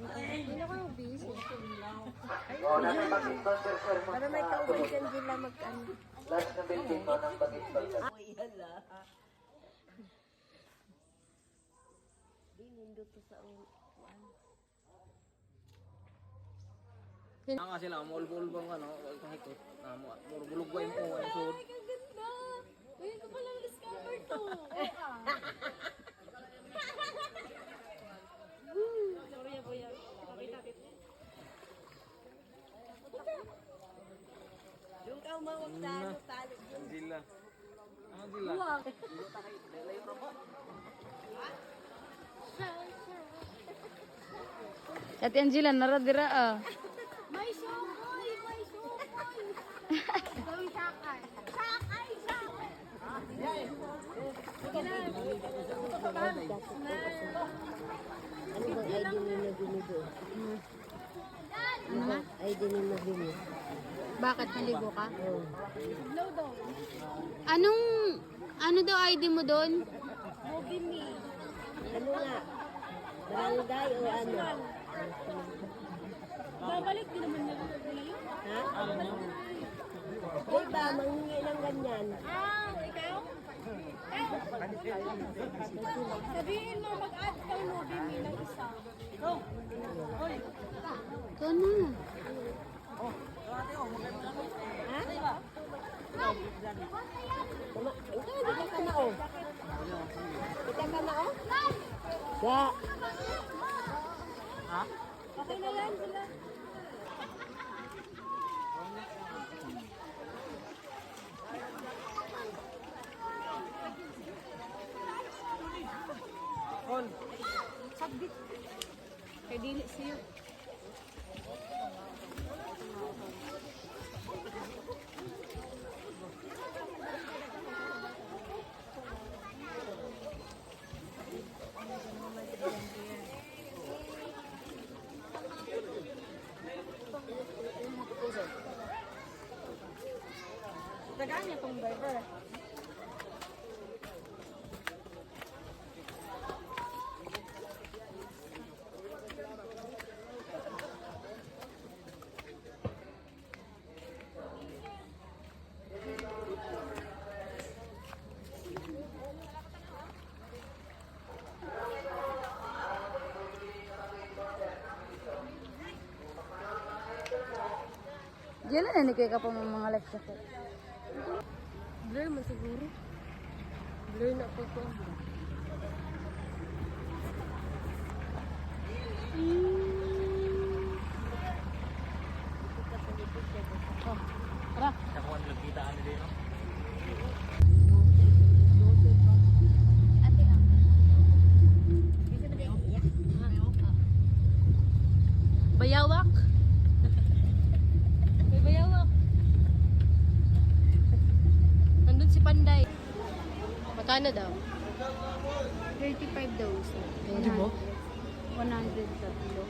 Hindi na ako busy. Oo, nasa bagit-bagit, sir. Para may kaubay dyan sila mag-ano. Last na building ko ng bagit-bagit. Di, nindot to sa uwan. Nga sila, maulbol bang ano, kahikot. Murubulog ba yung uwan, sud. Ay, kaganda! Uy, ko palang discover to. Sorry, kuya. Pakita kita. Yung ka umawag sa ano, talo. Angela. Angela. Ate Angela, naradira ah. May sumoy! May sumoy! Gawin sakay. Sakay! Sakay! Ano bang ID ni Nagini doon? Ano ba? ID ni Nagini. Bakit naligo ka? Oo. Ano daw ID mo doon? Ano nga? Barangay o ano? Babalik din naman nila yun. Ha? Diba, manghingi ng ganyan. Ikaw? Sabihin mo, mag-add kang Nobimi ng isa. Ito na. Ha? Ito, di ka na o. Di ka na o? Ya. Okay na yan sila. Kon. Sabit. Kay dili siyo. Tagaan niya tong driver. Diyan na nanikay ka pa mga life ko. Blur mo siguro. Blur na po ko. Tara. Nakuha nila kitaan nila yun. Ate ang. Bayawak. May bayawak. Nandun si Panday. Magkano daw? 35 daw. 100 sa kilo.